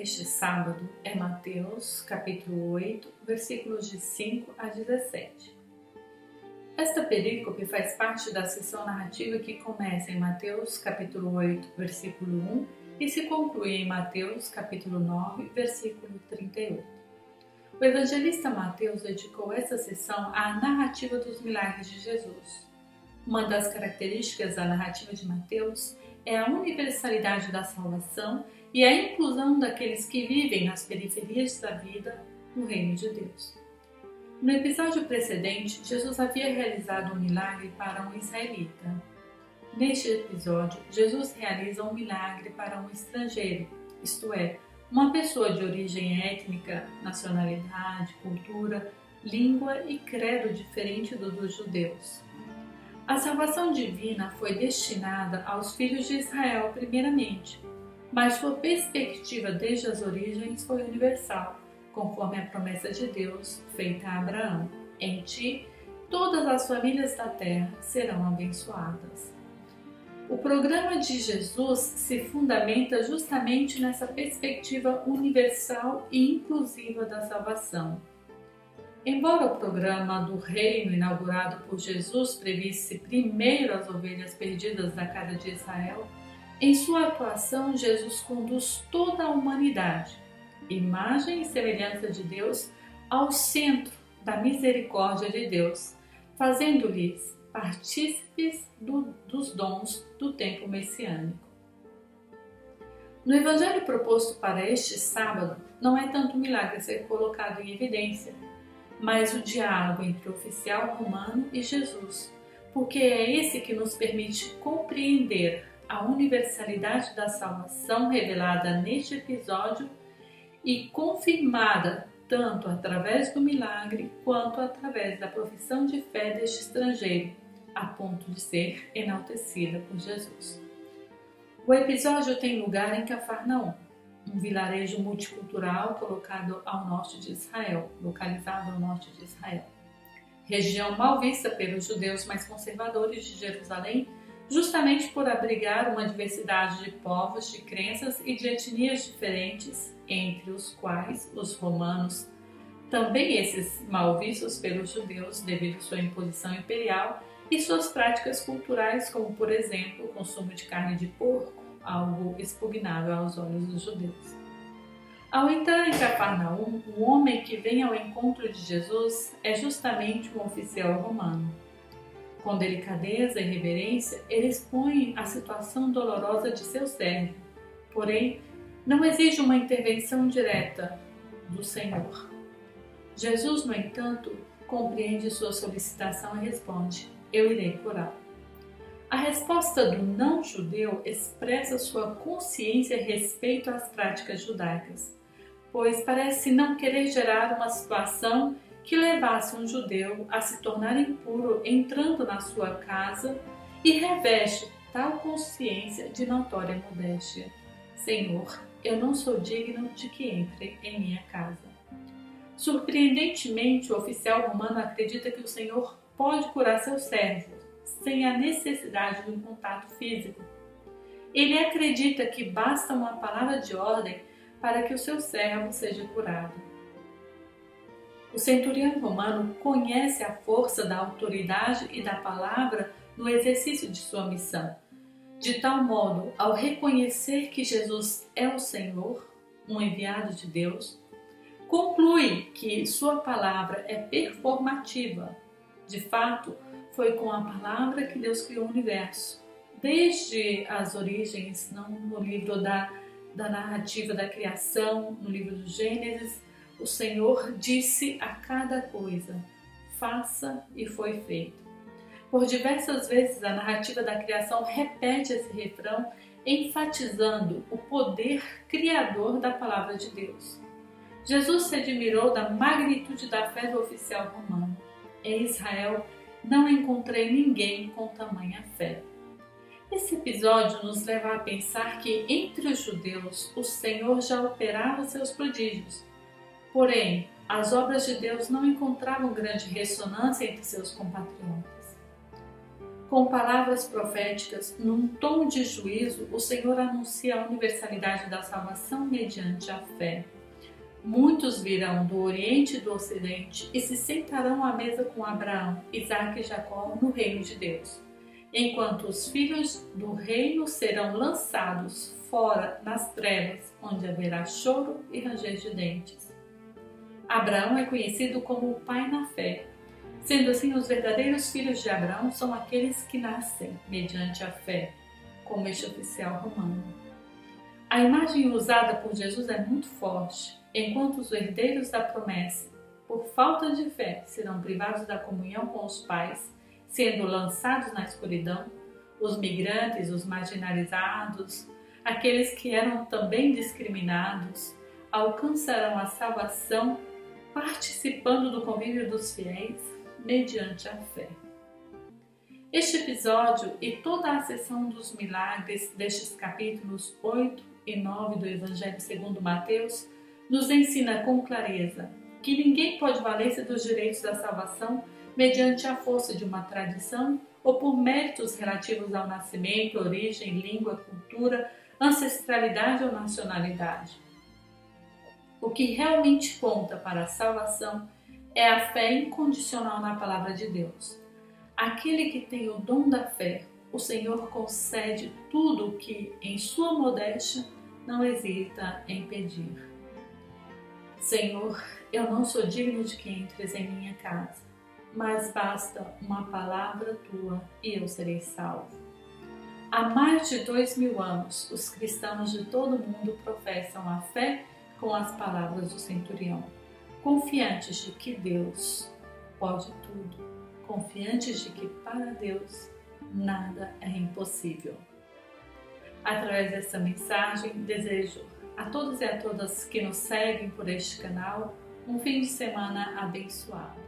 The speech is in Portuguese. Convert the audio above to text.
neste sábado é Mateus, capítulo 8, versículos de 5 a 17. Esta perícope faz parte da seção narrativa que começa em Mateus, capítulo 8, versículo 1 e se conclui em Mateus, capítulo 9, versículo 38. O evangelista Mateus dedicou essa seção à narrativa dos milagres de Jesus. Uma das características da narrativa de Mateus é a universalidade da salvação e a inclusão daqueles que vivem nas periferias da vida no reino de Deus. No episódio precedente, Jesus havia realizado um milagre para um israelita. Neste episódio, Jesus realiza um milagre para um estrangeiro, isto é, uma pessoa de origem étnica, nacionalidade, cultura, língua e credo diferente do dos judeus. A salvação divina foi destinada aos filhos de Israel primeiramente, mas sua perspectiva desde as origens foi universal, conforme a promessa de Deus feita a Abraão: em ti, todas as famílias da terra serão abençoadas. O programa de Jesus se fundamenta justamente nessa perspectiva universal e inclusiva da salvação. Embora o programa do reino inaugurado por Jesus previsse primeiro as ovelhas perdidas da casa de Israel, em sua atuação Jesus conduz toda a humanidade, imagem e semelhança de Deus, ao centro da misericórdia de Deus, fazendo-lhes partícipes dos dons do tempo messiânico. No evangelho proposto para este sábado, não é tanto o milagre a ser colocado em evidência, mas o diálogo entre o oficial romano e Jesus, porque é esse que nos permite compreender a universalidade da salvação revelada neste episódio e confirmada tanto através do milagre quanto através da profissão de fé deste estrangeiro, a ponto de ser enaltecida por Jesus. O episódio tem lugar em Cafarnaum, um vilarejo multicultural colocado ao norte de Israel, localizado ao norte de Israel. Região mal vista pelos judeus mais conservadores de Jerusalém, justamente por abrigar uma diversidade de povos, de crenças e de etnias diferentes, entre os quais os romanos, também esses mal vistos pelos judeus devido à sua imposição imperial e suas práticas culturais, como por exemplo o consumo de carne de porco, algo expugnável aos olhos dos judeus. Ao entrar em Cafarnaum, o homem que vem ao encontro de Jesus é justamente um oficial romano. Com delicadeza e reverência, ele expõe a situação dolorosa de seu servo, porém, não exige uma intervenção direta do Senhor. Jesus, no entanto, compreende sua solicitação e responde: eu irei curá-lo. A resposta do não-judeu expressa sua consciência a respeito às práticas judaicas, pois parece não querer gerar uma situação que levasse um judeu a se tornar impuro entrando na sua casa e reveste tal consciência de notória modéstia: Senhor, eu não sou digno de que entre em minha casa. Surpreendentemente, o oficial romano acredita que o Senhor pode curar seu servo sem a necessidade de um contato físico. Ele acredita que basta uma palavra de ordem para que o seu servo seja curado. O centurião romano conhece a força da autoridade e da palavra no exercício de sua missão. De tal modo, ao reconhecer que Jesus é o Senhor, um enviado de Deus, conclui que sua palavra é performativa. De fato, foi com a palavra que Deus criou o universo. Desde as origens, no livro da narrativa da criação, no livro do Gênesis, o Senhor disse a cada coisa: faça, e foi feito. Por diversas vezes a narrativa da criação repete esse refrão, enfatizando o poder criador da palavra de Deus. Jesus se admirou da magnitude da fé do oficial romano. Em Israel, não encontrei ninguém com tamanha fé. Esse episódio nos leva a pensar que entre os judeus o Senhor já operava seus prodígios. Porém, as obras de Deus não encontravam grande ressonância entre seus compatriotas. Com palavras proféticas, num tom de juízo, o Senhor anuncia a universalidade da salvação mediante a fé. Muitos virão do Oriente e do Ocidente e se sentarão à mesa com Abraão, Isaque e Jacó no reino de Deus, enquanto os filhos do reino serão lançados fora nas trevas, onde haverá choro e ranger de dentes. Abraão é conhecido como o pai na fé. Sendo assim, os verdadeiros filhos de Abraão são aqueles que nascem mediante a fé, como este oficial romano. A imagem usada por Jesus é muito forte. Enquanto os herdeiros da promessa, por falta de fé, serão privados da comunhão com os pais, sendo lançados na escuridão, os migrantes, os marginalizados, aqueles que eram também discriminados, alcançarão a salvação participando do convívio dos fiéis mediante a fé. Este episódio e toda a seção dos milagres destes capítulos 8 e 9 do Evangelho segundo Mateus nos ensina com clareza que ninguém pode valer-se dos direitos da salvação mediante a força de uma tradição ou por méritos relativos ao nascimento, origem, língua, cultura, ancestralidade ou nacionalidade. O que realmente conta para a salvação é a fé incondicional na palavra de Deus. Aquele que tem o dom da fé, o Senhor concede tudo o que, em sua modéstia, não hesita em pedir. Senhor, eu não sou digno de que entres em minha casa, mas basta uma palavra tua e eu serei salvo. Há mais de 2000 anos, os cristãos de todo o mundo professam a fé com as palavras do centurião, confiantes de que Deus pode tudo, confiantes de que para Deus nada é impossível. Através dessa mensagem, desejo a todos e a todas que nos seguem por este canal um fim de semana abençoado.